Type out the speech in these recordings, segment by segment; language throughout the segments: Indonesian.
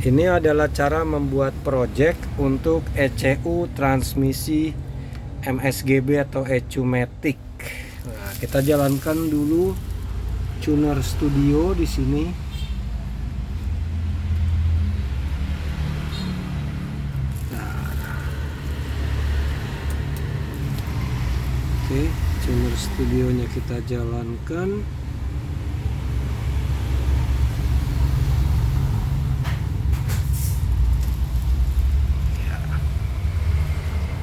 Ini adalah cara membuat project untuk ECU transmisi MSGB atau ECU-matic. Nah, kita jalankan dulu Tuner Studio di sini. Oke, Tuner Studionya kita jalankan.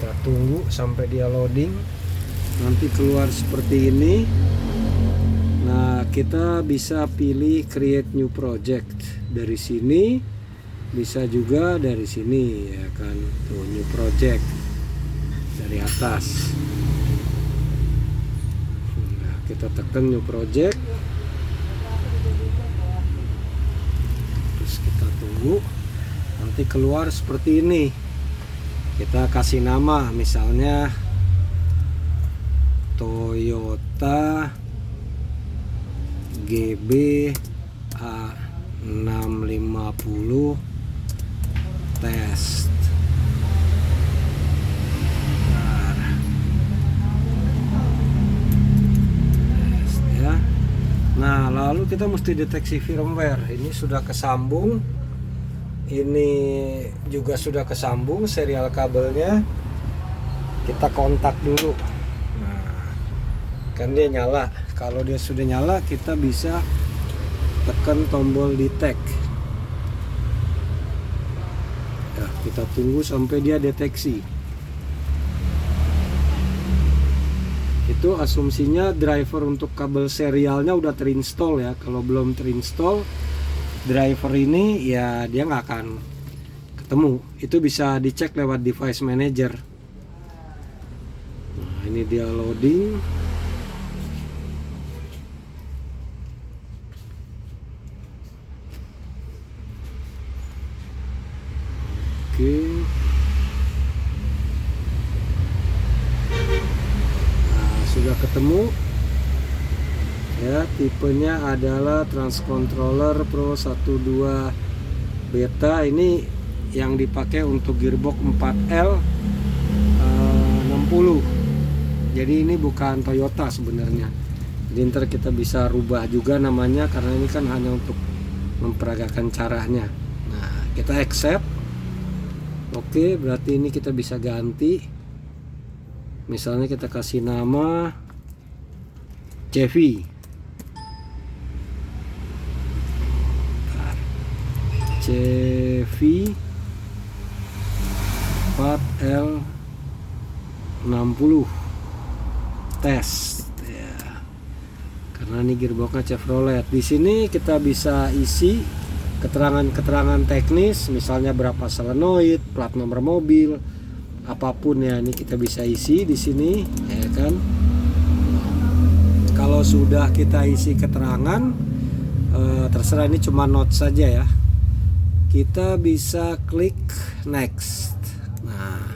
Kita tunggu sampai dia loading. Nanti keluar seperti ini. Nah, kita bisa pilih create new project dari sini, bisa juga dari sini ya kan. Tuh, new project dari atas. Nah, kita tekan new project. Terus kita tunggu. Nanti keluar seperti ini. Kita kasih nama misalnya Toyota GB A650 test. Ya. Nah, lalu kita mesti deteksi firmware. Ini sudah kesambung. Ini juga sudah kesambung serial kabelnya. Kita kontak dulu. Nah, kan dia nyala. Kalau dia sudah nyala, kita bisa tekan tombol detect. Ya, kita tunggu sampai dia deteksi. Itu asumsinya driver untuk kabel serialnya udah terinstall ya. Kalau belum terinstall driver ini, ya dia nggak akan ketemu. Itu bisa dicek lewat device manager. Nah, ini dia loading. Oke. Nah, sudah ketemu. Ya, tipenya adalah Transcontroller Pro 12 Beta. Ini yang dipakai untuk gearbox 4L 60. Jadi ini bukan Toyota sebenarnya. Jadi ntar kita bisa rubah juga namanya, karena ini kan hanya untuk memperagakan caranya. Nah, kita accept. Oke, berarti ini kita bisa ganti. Misalnya kita kasih nama Chevy. Chevy 4L60 test ya. Karena ini gearboxnya Chevrolet. Di sini kita bisa isi keterangan-keterangan teknis, misalnya berapa solenoid, plat nomor mobil, apapun ya, ini kita bisa isi di sini ya kan. Kalau sudah kita isi keterangan, terserah, ini cuma note saja ya. Kita bisa klik next. Nah,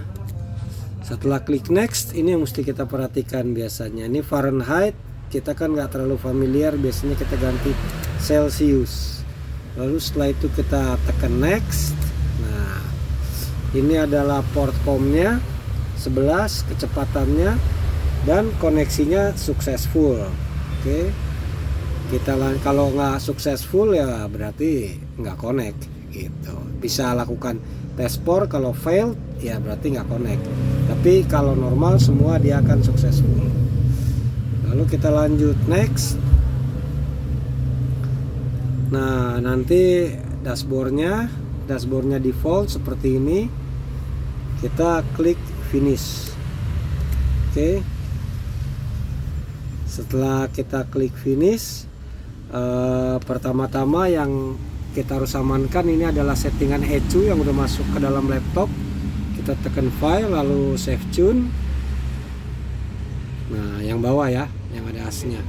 setelah klik next, ini yang mesti kita perhatikan biasanya. Ini Fahrenheit, kita kan nggak terlalu familiar, biasanya kita ganti Celsius. Lalu setelah itu kita tekan next. Nah, ini adalah port COM-nya 11, kecepatannya, dan koneksinya successful. Oke. Kita kalau nggak successful ya berarti nggak connect gitu. Bisa lakukan test port, kalau failed ya berarti nggak connect. Tapi kalau normal semua dia akan successful. Lalu kita lanjut next. Nah, nanti dashboardnya default seperti ini. Kita klik finish. Oke. Setelah kita klik finish, pertama-tama yang kita harus amankan ini adalah settingan ECU yang udah masuk ke dalam laptop. Kita tekan file lalu save tune. Nah, yang bawah ya, yang ada asnya.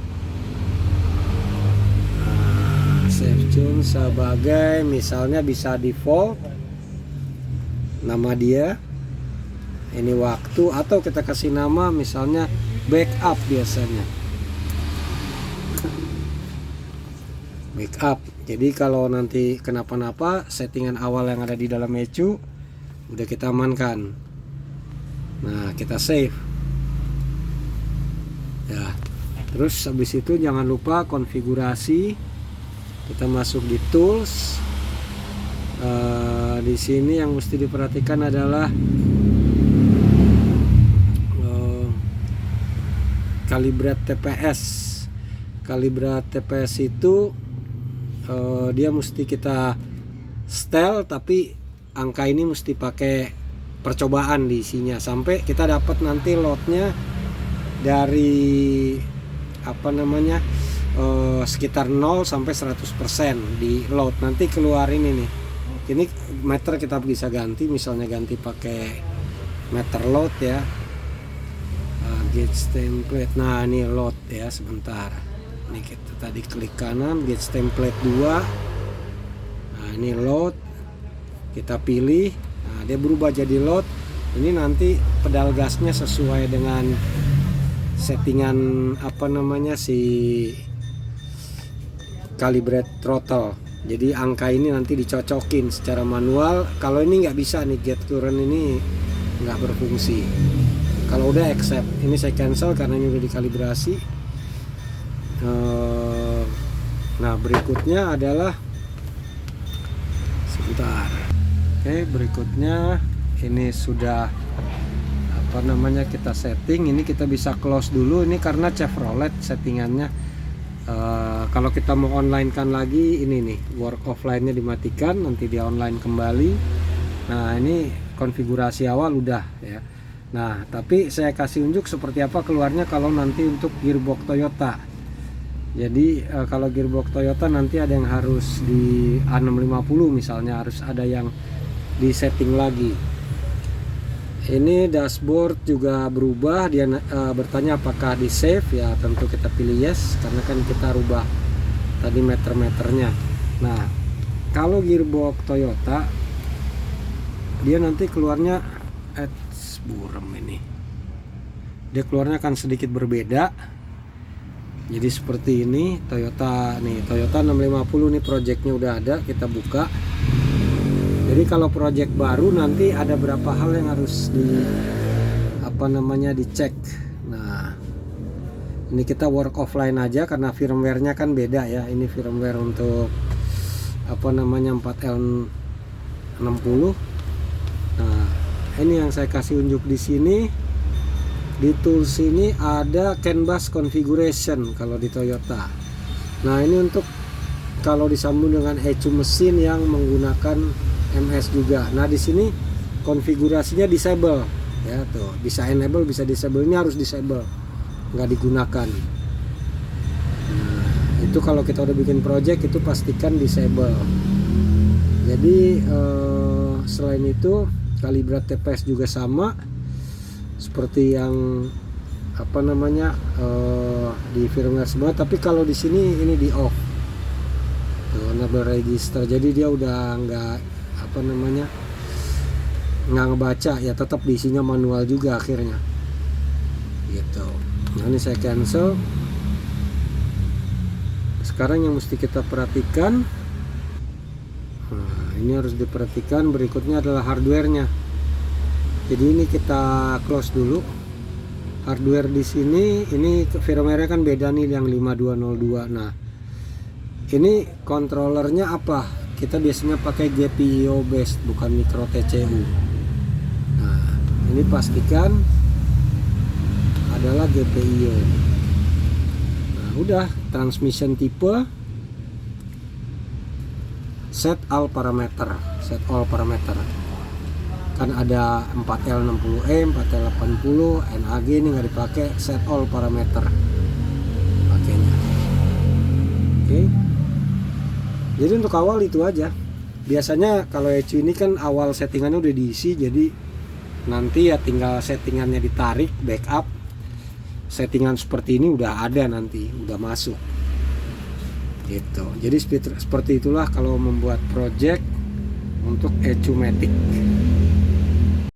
Nah, save tune sebagai misalnya bisa default nama dia, ini waktu, atau kita kasih nama misalnya backup biasanya. Backup. Jadi kalau nanti kenapa-napa, settingan awal yang ada di dalam ECU udah kita amankan. Nah, kita save ya. Terus habis itu jangan lupa konfigurasi, kita masuk di tools. Di sini yang mesti diperhatikan adalah Calibrate TPS. Calibrate TPS itu dia mesti kita setel, tapi angka ini mesti pakai percobaan diisinya sampai kita dapat nanti loadnya dari sekitar 0 sampai 100% di load. Nanti keluarin ini meter kita bisa ganti, misalnya ganti pakai meter load ya. Gauge template. Nah, ini load ya, sebentar. Ini kita tadi klik kanan, gauge template 2. Nah, ini load. Kita pilih. Nah, dia berubah jadi load. Ini nanti pedal gasnya sesuai dengan settingan si calibrate throttle. Jadi angka ini nanti dicocokin secara manual. Kalau ini nggak bisa nih, gate current ini nggak berfungsi. Kalau udah accept, ini saya cancel karena ini udah dikalibrasi. Nah, berikutnya adalah sebentar. Oke, berikutnya ini sudah kita setting. Ini kita bisa close dulu ini karena Chevrolet settingannya. Kalau kita mau online kan lagi, ini nih work offline-nya dimatikan, nanti dia online kembali. Nah, ini konfigurasi awal udah ya. Nah, tapi saya kasih unjuk seperti apa keluarnya kalau nanti untuk gearbox Toyota. Jadi kalau gearbox Toyota nanti ada yang harus di A650 misalnya, harus ada yang di setting lagi. Ini dashboard juga berubah, dia bertanya apakah di save ya, tentu kita pilih yes karena kan kita rubah tadi meter-meternya. Nah, kalau gearbox Toyota dia nanti keluarnya buram ini. Dia keluarnya akan sedikit berbeda. Jadi seperti ini Toyota 650 nih, projectnya udah ada, kita buka. Jadi kalau project baru nanti ada berapa hal yang harus dicek. Nah, ini kita work offline aja karena firmware-nya kan beda ya. Ini firmware untuk 4L60. Nah, ini yang saya kasih unjuk di sini. Di tools ini ada CAN bus configuration kalau di Toyota. Nah, ini untuk kalau disambung dengan ECU mesin yang menggunakan MS juga. Nah, di sini konfigurasinya disable ya, tuh bisa enable bisa disable. Ini harus disable, nggak digunakan. Nah, itu kalau kita udah bikin project itu pastikan disable. Jadi selain itu calibrate TPS juga sama seperti yang di firmware semua, tapi kalau di sini ini di off tuh, enable register. Jadi dia udah nggak ngebaca ya, tetap diisinya manual juga akhirnya gitu. Nah, ini saya cancel. Sekarang yang mesti kita perhatikan, nah, ini harus diperhatikan berikutnya adalah hardware-nya. Jadi ini kita close dulu. Hardware di sini, ini firmware-nya kan beda nih yang 5202. Nah, ini controllernya apa? Kita biasanya pakai GPIO based, bukan micro TCU. Nah, ini pastikan adalah GPIO. Nah, udah, transmission type, set all parameter. Kan ada 4L60E, 4L80, NAG ini nggak dipakai, set all parameter pakainya. Oke. Jadi untuk awal itu aja. Biasanya kalau ECU ini kan awal settingannya udah diisi, jadi nanti ya tinggal settingannya ditarik, backup. Settingan seperti ini udah ada nanti, udah masuk. Gitu. Jadi seperti itulah kalau membuat project untuk ECU Matic.